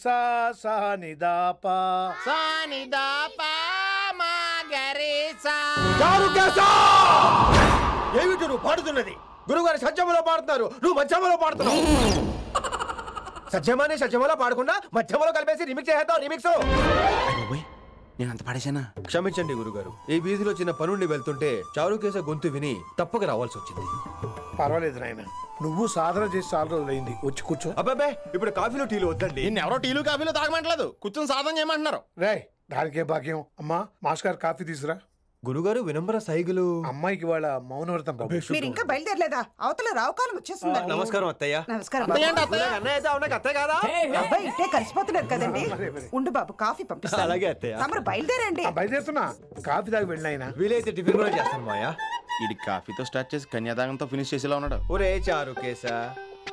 సా సా నిదా పా సా నిదా పా మా గరే సా. ఏమిటి నువ్వు పాడుతున్నది? గురుగారు సత్యములో పాడుతున్నారు, నువ్వు మధ్యమలో పాడుతున్నావు. సత్యమాని సత్యమలో పాడకుండా మధ్యమలో కలిపేసి రిమిక్స్ చేద్దాం. రిమిక్స్ నేను అంత పాడేశానా? క్షమించండి గురుగారు, ఈ వీధిలో చిన్న పనుండి వెళ్తుంటే చారుకేశ గొంతు విని తప్పక రావాల్సి వచ్చింది. పర్వాలేదు నాయన, నువ్వు సాధన చేసి చాలా రోజులైంది, వచ్చి కూర్చో. అబ్బాబే ఇప్పుడు కాఫీలో టీలు వద్దండి. నిన్న ఎవరో టీలు కాఫీలు తాగమంటలేదు, కూర్చొని సాధన చేయమంటున్నారు. రే దానికే భాగ్యం. అమ్మా మాస్టర్ కాఫీ తీసురా. గురుగారు వినమ్ర సైగులు. అమ్మాయికి వాళ్ళ మౌనవ్రతం. మీరు ఇంకా బయలుదేరలేదా? అవతల రావుకాలం వచ్చేస్తుంది. నమస్కారం అత్తయ్య. నమస్కారం. అబ్బాయి ఇట్టే కలిసిపోతున్నారు కదండి. ఉండు బాబు, కాఫీ పంపిస్తాను. అలాగే అత్తయ్య. తమరు బయలుదేరండి. బయలుదేరుతున్నా, కాఫీ తాగి వెళ్ళినాయన. వీలైతే టిఫిన్ కూడా చేస్తాను మాయా. ఇది కాఫీతో స్టార్ట్ చేసి కన్యాదానంతో ఫినిష్ చేసేలా ఉన్నాడు. ఒరే చారుకేశ,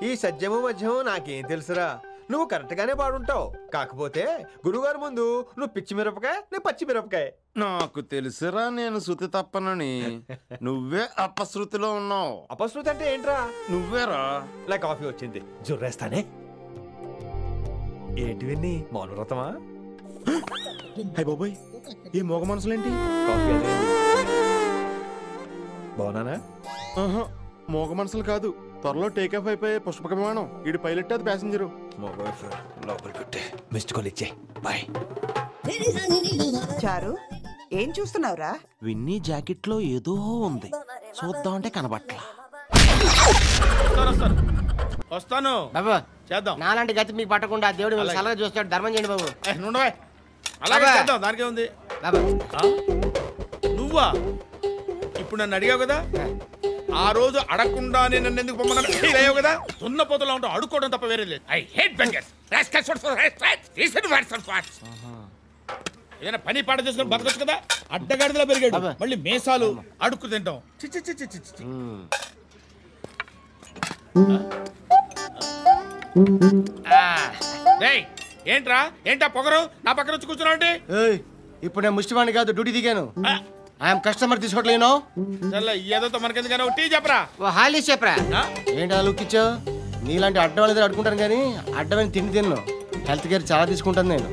ఈ సత్యము మధ్యము నాకేం తెలుసురా? నువ్వు కరెక్ట్ గానే పాడుంటావు, కాకపోతే గురుగారు ముందు నువ్వు పిచ్చి మిరపకాయ, నేను పచ్చి మిరపకాయ. నాకు తెలుసురా నేను శృతి తప్పనని. నువ్వే అపశృతిలో ఉన్నావు. అపశృతి అంటే ఏంట్రా? నువ్వేరా. ఇలా కాఫీ వచ్చింది, జుర్రేస్తానే. ఏంటి విన్ని, మౌనవ్రతమా? హై బాబోయ్, ఈ మోగ మనసులేంటి? కాఫీ అదే. బాగున్నానా? మోగ మనసులు కాదు, త్వరలో టేకాఫ్ అయిపోయే పుష్పక విమానం. ఈడు పైలట్, అది ప్యాసింజరు. మిస్డ్ కాల్ ఇచ్చే. బాయ్. చారు, ఏం చూస్తున్నావురా? విన్నీ జాకెట్ లో ఏదో ఉంది, చూద్దామంటే కనబట్లా. వస్తాను బాబు, చేద్దాం. నాలాంటి గతి మీకు పట్టకుండా దేవుడు సలహా చూస్తాడు. ధర్మం చేయండి బాబు. నుండవే, అలాగే చేద్దాం, దానికే ఉంది. బాబు నువ్వా ఇప్పుడు నన్ను అడిగావు కదా, ఆ రోజు అడగకుండా నేను ఎందుకు పొమ్మన్నాను ఫీల్ అయ్యావు కదా. ఉన్న పోతలో ఉంటావు, అడుక్కోవడం తప్ప వేరే లేదు. I hate bangers. ఏదైనా పని పాట చేసుకుని బతకొచ్చు కదా. అడ్డగాడిదలా పెరిగాడు, మళ్ళీ మేసాలు అడుక్కు తింటాం. చిచ్చి చిచ్చి చిచ్చి. ఏంట్రా, ఏంటా పొగరు నా పక్కన వచ్చి కూర్చున్నావు? ఇప్పుడు నేను ముష్టివాణి కాదు, డ్యూటీ దిగాను. ఐఎమ్ కస్టమర్ తీసుకోవట్లేను. ఏదో మనకెందుకైనా టీ చెప్పరా. ఓ హాలీ చెప్పరా. ఏంటి ఆ లుక్ ఇచ్చావు? నీలాంటి అడ్డం వాళ్ళ దగ్గర అడుకుంటాను కానీ అడ్డమైన తిండి తిన్ను. హెల్త్ కేర్ చాలా తీసుకుంటాను నేను.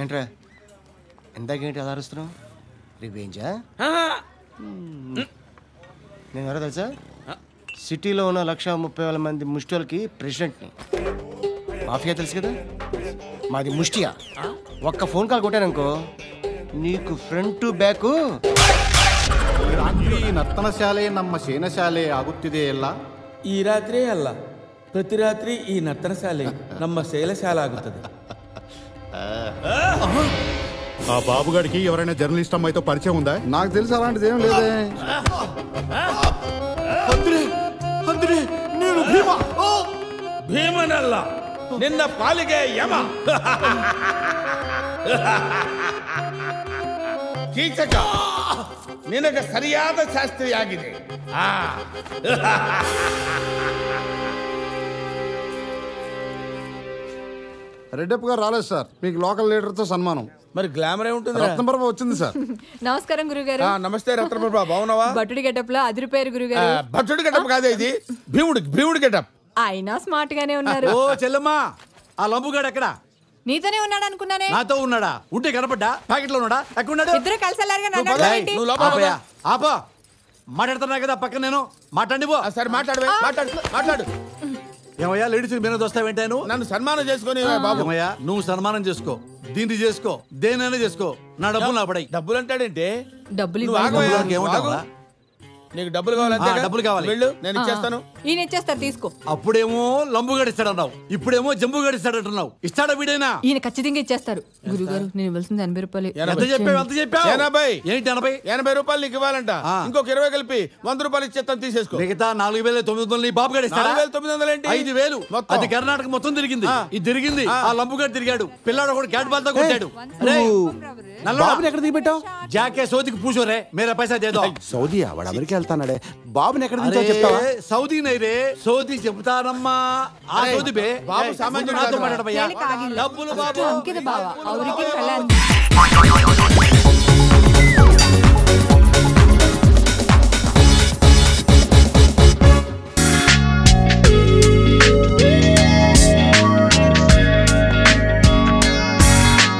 ఏంట్రా ఎందాకేంటి అలా అరుస్తున్నావు? రివేంజా? నేను ఎవరో తెలుసా? సిటీలో ఉన్న 130,000 మంది ముష్టిలకి ప్రెసిడెంట్ని. మాఫియా తెలుసు కదా, మాది ముష్టియా. ఒక్క ఫోన్ కాల్ కొట్టాననుకో నీకు ಫ್ರಂಟ್ ಟು ಬ್ಯಾಕ್. ಈ ರಾತ್ರಿ ನರ್ತನ ಶಾಲೆ ನಮ್ಮ ಸೇನಶಾಲೆ ಆಗುತ್ತಿದೆ ಎಲ್ಲ. ಈ ರಾತ್ರಿ ಅಲ್ಲ, ಪ್ರತಿ ರಾತ್ರಿ ಈ ನರ್ತನ ಶಾಲೆ ನಮ್ಮ ಶೈಲಶಾಲೆ ಆಗುತ್ತದೆ. ఆ బాబుగాడికి ఎవరైనా జర్నలిస్ట్ అమ్మాయితో పరిచయం ఉందా? నాకు తెలిసి అలాంటిది ఏం లేదే. నేను ಭೀಮನಲ್ಲ, ನಿನ್ನ ಪಾಲಿಗೆ ಯಮ. ಕೀಚಕ ನಿನಗೆ ಸರಿಯಾದ ಶಾಸ್ತ್ರಿಯಾಗಿದೆ. రెడ్డప్ప గారు రాలేదు సార్, మీకు లోకల్ లీడర్ తో సన్మానం. మరి గ్లామర్ ఏముంటుంది? రత్నప్రభ వచ్చింది సార్. నమస్కారం గురుగారు. నమస్తే రత్నప్రభ, బాగున్నావా? భటుడి గెటప్ లో అదిరిపోయారు గురుగారు. భటుడి గెటప్ కాదే ఇది, భీముడి గెటప్. అయినా స్మార్ట్ గానే ఉన్నారు. ఓ చెల్లమ్మా, ఆ లంబుగాడు ఎక్కడ? నీతోనే ఉన్నాడు అనుకున్నానే. నాతో ఉన్నాడా? ఉంటే కనపడ్డా? ప్యాకెట్ లో ఉన్నాడా? ఎక్కడున్నాడు? ఇద్దరు కలిసి ఆపా, మాట్లాడుతున్నా కదా పక్కన నేను. మాట్లాడి సరే మాట్లాడు. ఏమయ్యా లేడీస్ మీద వస్తావేంటాను? నన్ను సన్మానం చేసుకుని బాబు. ఏమయ్యా నువ్వు సన్మానం చేసుకో, దీన్ని చేసుకో, దేనైనా చేసుకో, నా డబ్బులు నా పడాయి. డబ్బులు అంటాడేంటే? డబ్బులు ఏమంటావా? నీకు డబ్బులు కావాలంటే డబ్బులు కావాలి, వెళ్ళు, నేను ఇచ్చేస్తాను. ఈయన ఇచ్చేస్తారు, తీసుకో. అప్పుడేమో లంబుగాడు ఇస్తాడన్నావు, ఇప్పుడేమో జంబుగాడు ఇస్తాడంటున్నావు. ఇస్తాడా వీడైనా? ఈయన ఖచ్చితంగా ఇచ్చేస్తారు గురుగారు. నేను ఇవ్వాల్సింది 80 రూపాయలు. ఎంత చెప్పావు? 80 రూపాయలు నీకు ఇవ్వాలంట. ఇంకొక 20 కలిపి 100 రూపాయలు ఇచ్చేస్తాను, తీసేసుకో. మిగతా 4,900 నీ బాబుగాడు ఇస్తాడా? 4,900 ఏంటి? 5,000. అది కర్ణాటక మొత్తం తిరిగింది. ఇది తిరిగింది, ఆ లంబుగాడు తిరిగాడు. పిల్లాడు కూడా క్యాట్ బాల్ తో కొట్టాడు. బాబుని ఎక్కడ దిగిపెట్టావు? జాకే సౌదీకి పూछो మేరా పైసా దే దో. సౌదీ వాడు అమెరికా వెళ్తానాడే. బాబుని ఎక్కడ దించావు చెప్తావా? సౌదీ నైరే, సౌదీ చెప్తానమ్మా. ఆ సౌదీ బే బాబు సామాన్యుడు నాతో మాట్లాడబయ్యా. డబ్బులు బాబు బాబా.